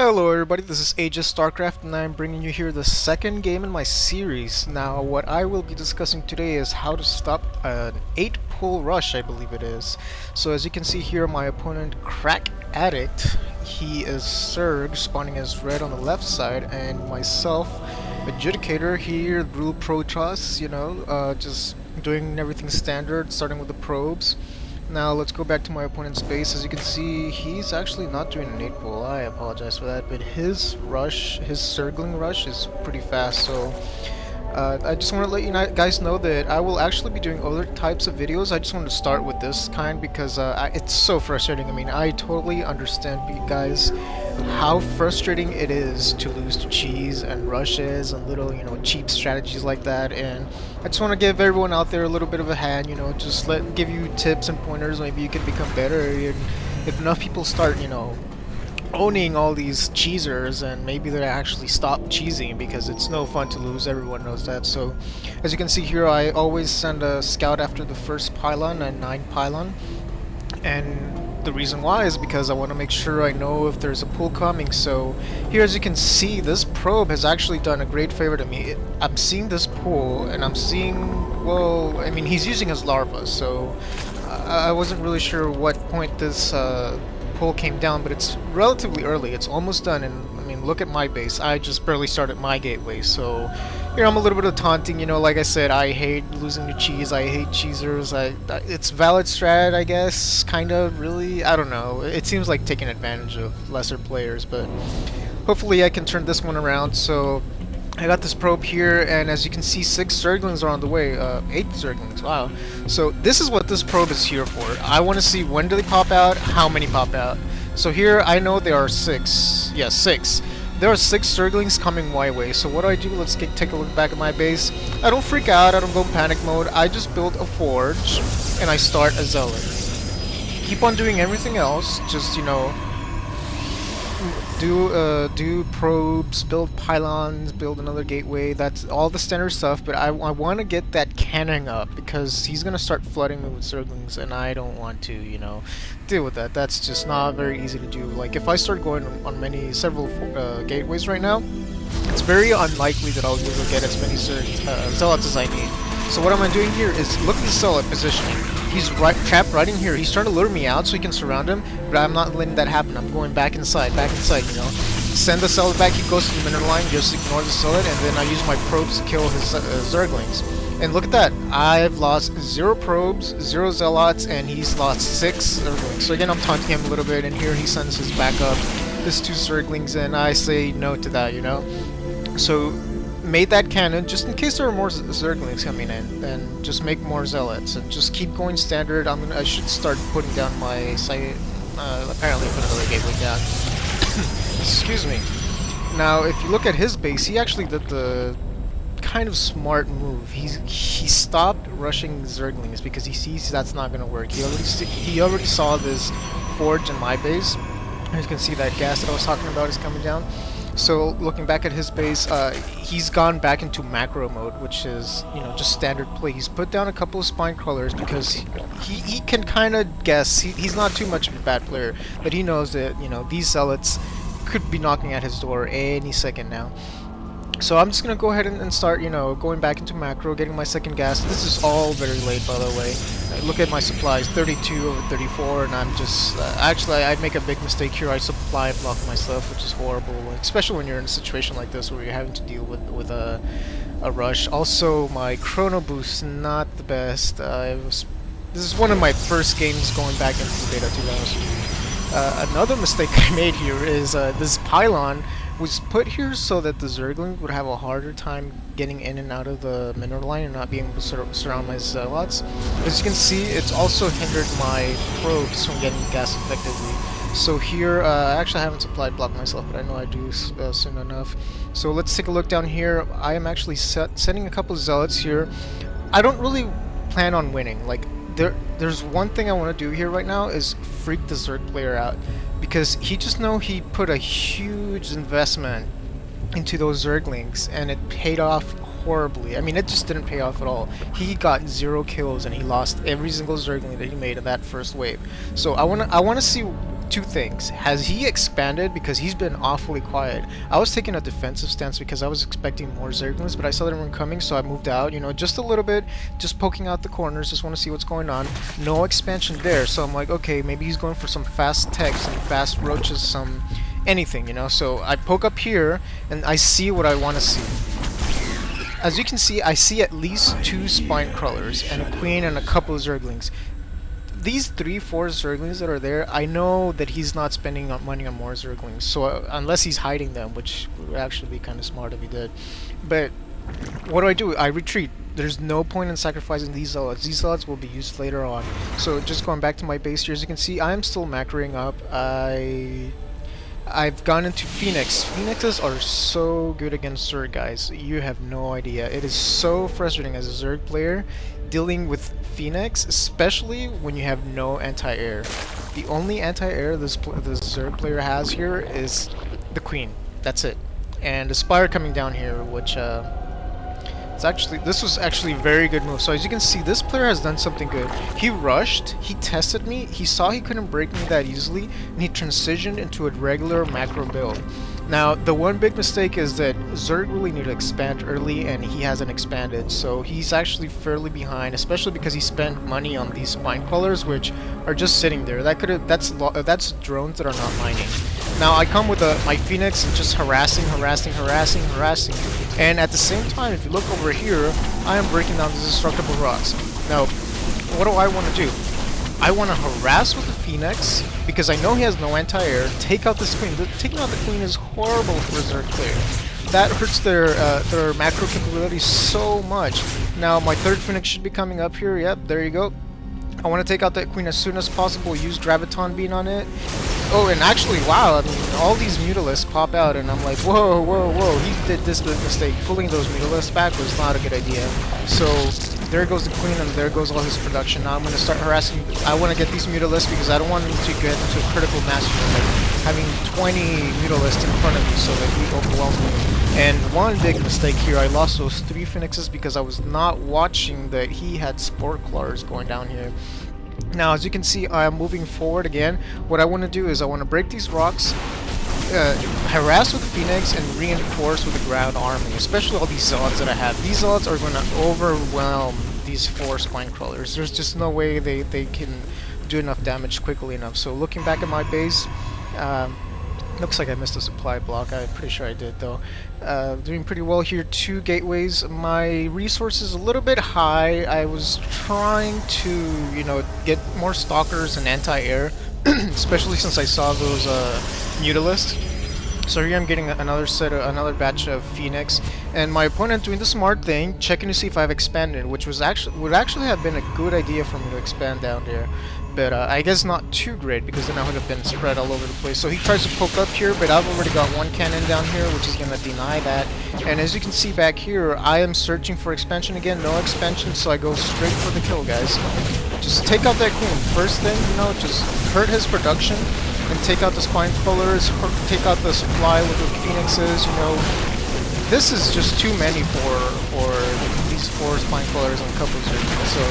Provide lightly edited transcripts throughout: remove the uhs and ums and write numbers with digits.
Hello everybody, this is Aegis StarCraft and I'm bringing you here the second game in my series. Now what I will be discussing today is how to stop an 8-pull rush, I believe it is. So as you can see here, my opponent, Crack Addict, he is Zerg, spawning as red on the left side, and myself, Adjudicator, here, rule Protoss, just doing everything standard, starting with the probes. Now let's go back to my opponent's base. As you can see, he's actually not doing an 8-pull. I apologize for that, but his rush, his Zergling rush is pretty fast, so I just want to let you guys know that I will actually be doing other types of videos. I just wanted to start with this kind because it's so frustrating. I mean, I totally understand you guys how frustrating it is to lose to cheese and rushes and little, cheap strategies like that, and I just want to give everyone out there a little bit of a hand, just give you tips and pointers. Maybe you can become better, and if enough people start, owning all these cheesers, and maybe they actually stop cheesing, because it's no fun to lose, everyone knows that. So as you can see here, I always send a scout after the first pylon and 9 pylon, and the reason why is because I want to make sure I know if there's a pull coming. So here, as you can see, this probe has actually done a great favor to me. I'm seeing this pull, and I'm seeing, well, I mean, he's using his larva, so I wasn't really sure what point this pull came down, but it's relatively early. It's almost done, and I mean, look at my base. I just barely started my gateway, so here I'm a little bit of taunting. Like I said, I hate losing to cheese. I hate cheesers. It's valid strat, I guess, kind of, really. I don't know. It seems like taking advantage of lesser players, but hopefully I can turn this one around. So I got this probe here, and as you can see, 6 Zerglings are on the way. 8 Zerglings, wow. So this is what this probe is here for. I want to see when do they pop out, how many pop out. So here, I know there are 6. Yes, 6. There are 6 Zerglings coming my way. So what do? Let's take a look back at my base. I don't freak out, I don't go panic mode. I just build a forge, and I start a zealot. Keep on doing everything else, just, do probes, build pylons, build another gateway. That's all the standard stuff, but I want to get that cannon up, because he's going to start flooding me with Zerglings, and I don't want to, deal with that. That's just not very easy to do. Like, if I start going on several gateways right now, it's very unlikely that I'll be able to get as many zealots as I need. So what am I doing here is, look at the zealot positioning. He's trapped right in here. He's trying to lure me out so he can surround him, but I'm not letting that happen. I'm going back inside, Send the zealot back, he goes to the middle line, just ignore the zealot, and then I use my probes to kill his Zerglings. And look at that, I've lost 0 probes, 0 zealots, and he's lost 6 Zerglings. So again, I'm taunting him a little bit, and here he sends his backup, this 2 Zerglings, and I say no to that, So made that cannon just in case there are more Zerglings coming in, and just make more zealots, and just keep going standard. I should start putting down my site. Apparently put another gateway down. Excuse me. Now, if you look at his base, he actually did the kind of smart move. He stopped rushing Zerglings because he sees that's not going to work. He already saw this forge in my base. As you can see, that gas that I was talking about is coming down. So looking back at his base, he's gone back into macro mode, which is, just standard play. He's put down a couple of spine crawlers because he can kind of guess. He's not too much of a bad player, but he knows that, these zealots could be knocking at his door any second now. So I'm just going to go ahead and start, going back into macro, getting my second gas. This is all very late, by the way. Look at my supplies, 32 over 34, and I'm just... actually, I make a big mistake here. I supply block myself, which is horrible, especially when you're in a situation like this where you're having to deal with a rush. Also, my chrono boost, not the best. This is one of my first games going back into the beta, to be honest. Another mistake I made here is this pylon was put here so that the Zergling would have a harder time getting in and out of the mineral line and not being able to surround my zealots. As you can see, it's also hindered my probes from getting gas effectively. So here, I actually haven't supplied block myself, but I know I do soon enough. So let's take a look down here. I am actually sending a couple of zealots here. I don't really plan on winning. Like, there's one thing I want to do here right now is freak the Zerg player out, because he put a huge investment into those Zerglings, and it paid off horribly. I mean, it just didn't pay off at all. He got 0 kills, and he lost every single Zergling that he made in that first wave. So I wanna see two things. Has he expanded? Because he's been awfully quiet. I was taking a defensive stance because I was expecting more Zerglings, but I saw them coming, so I moved out, you know, just a little bit, just poking out the corners, just want to see what's going on. No expansion there, so I'm like, okay, maybe he's going for some fast tech, some fast roaches, some anything, you know. So I poke up here, and I see what I want to see. As you can see, I see at least 2 spine crawlers and a queen and a couple of Zerglings. These 3-4 Zerglings that are there, I know that he's not spending money on more Zerglings, so unless he's hiding them, which would actually be kind of smart if he did. But what do? I retreat. There's no point in sacrificing these zealots. These zealots will be used later on. So just going back to my base here, as you can see, I am still macroing up. I've gone into Phoenix. Phoenixes are so good against Zerg, guys. You have no idea. It is so frustrating as a Zerg player dealing with Phoenix, especially when you have no anti-air. The only anti-air this Zerg player has here is the Queen. That's it. And the Spire coming down here, which this was actually a very good move. So as you can see, this player has done something good. He rushed, he tested me, he saw he couldn't break me that easily, and he transitioned into a regular macro build. Now, the one big mistake is that Zerg really need to expand early, and he hasn't expanded, so he's actually fairly behind, especially because he spent money on these spine crawlers, which are just sitting there. That's drones that are not mining. Now, I come with my Phoenix and just harassing, and at the same time, if you look over here, I am breaking down these destructible rocks. Now, what do I want to do? I want to harass with the Phoenix, because I know he has no anti-air, take out this Queen. Taking out the Queen is horrible for a Zerg player. That hurts their macro capabilities so much. Now, my third Phoenix should be coming up here. Yep, there you go. I want to take out that Queen as soon as possible, use Graviton Beam on it. Oh, and actually, wow, I mean, all these Mutalisks pop out, and I'm like, whoa, he did this big mistake. Pulling those Mutalisks back was not a good idea. So, there goes the Queen, and there goes all his production. Now I'm going to start harassing. I want to get these Mutalisks because I don't want him to get into a critical mass unit, like having 20 Mutalisks in front of me so that he overwhelms me. And one big mistake here, I lost those 3 Phoenixes because I was not watching that he had Spore Claws going down here. Now, as you can see, I am moving forward again. What I want to do is I want to break these rocks, harass with the Phoenix, and reinforce with the ground army, especially all these zealots that I have. These zealots are going to overwhelm these 4 spine crawlers. There's just no way they can do enough damage quickly enough. So looking back at my base, looks like I missed a supply block. I'm pretty sure I did, though. Doing pretty well here. 2 gateways. My resources a little bit high. I was trying to, you know, get more stalkers and anti-air, especially since I saw those Mutalisks. So here I'm getting another batch of Phoenix, and my opponent doing the smart thing, checking to see if I've expanded, which would actually have been a good idea for me to expand down there. But I guess not too great, because then I would have been spread all over the place. So he tries to poke up here, but I've already got 1 cannon down here, which is going to deny that. And as you can see back here, I am searching for expansion again. No expansion, so I go straight for the kill, guys. Just take out that Queen. First thing, you know, just hurt his production, and take out the spine crawlers, take out the supply with the Phoenixes, you know. This is just too many for these 4 spine crawlers and a couple of Zerglings. So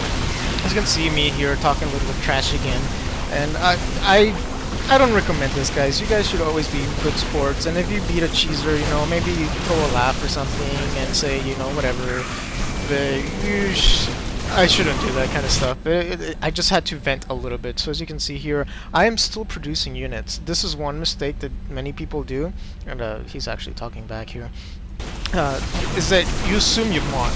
as you can see me here talking a little bit trash again, and I don't recommend this, guys. You guys should always be good sports, and if you beat a cheeser, you know, maybe throw a laugh or something and say, you know, whatever. I shouldn't do that kind of stuff. I just had to vent a little bit. So as you can see here, I am still producing units. This is one mistake that many people do, and he's actually talking back here, is that you assume you've won.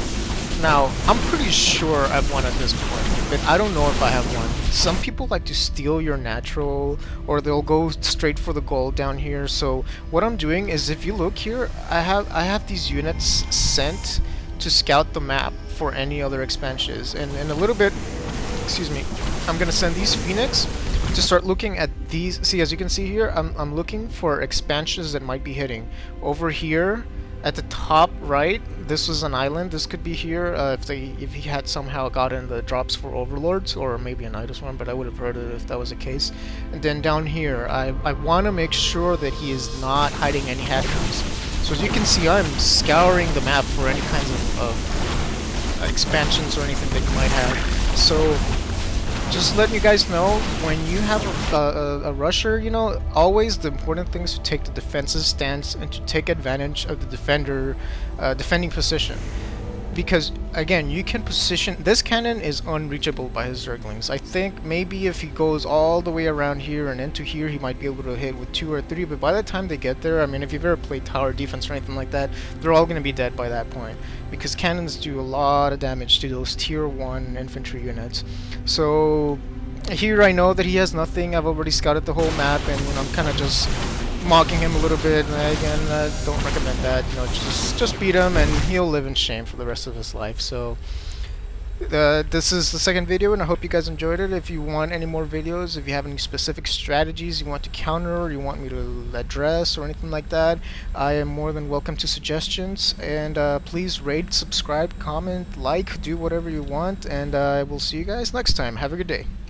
Now, I'm pretty sure I've won at this point, but I don't know if I have won. Some people like to steal your natural, or they'll go straight for the gold down here. So what I'm doing is, if you look here, I have these units sent to scout the map for any other expansions, and in a little bit, excuse me, I'm gonna send these Phoenix to start looking at these. See, as you can see here, I'm looking for expansions that might be hitting over here. At the top right, this was an island. This could be here if he had somehow gotten the drops for Overlords, or maybe a Nidus one, but I would have heard it if that was the case. And then down here, I want to make sure that he is not hiding any hatcheries. So as you can see, I'm scouring the map for any kinds of expansions or anything that you might have. So just letting you guys know, when you have a rusher, you know, always the important thing is to take the defensive stance and to take advantage of the defender defending position. Because again, you can position this cannon is unreachable by his Zerglings. I think maybe if he goes all the way around here and into here, he might be able to hit with 2 or 3, but by the time they get there, I mean, if you've ever played tower defense or anything like that, they're all going to be dead by that point, because cannons do a lot of damage to those tier 1 infantry units. So here I know that he has nothing. I've already scouted the whole map, and you know, I'm kind of just mocking him a little bit. Again, don't recommend that. You know, just beat him, and he'll live in shame for the rest of his life. So this is the second video, and I hope you guys enjoyed it. If you want any more videos, if you have any specific strategies you want to counter, or you want me to address, or anything like that, I am more than welcome to suggestions. And please rate, subscribe, comment, like, do whatever you want, and I will see you guys next time. Have a good day.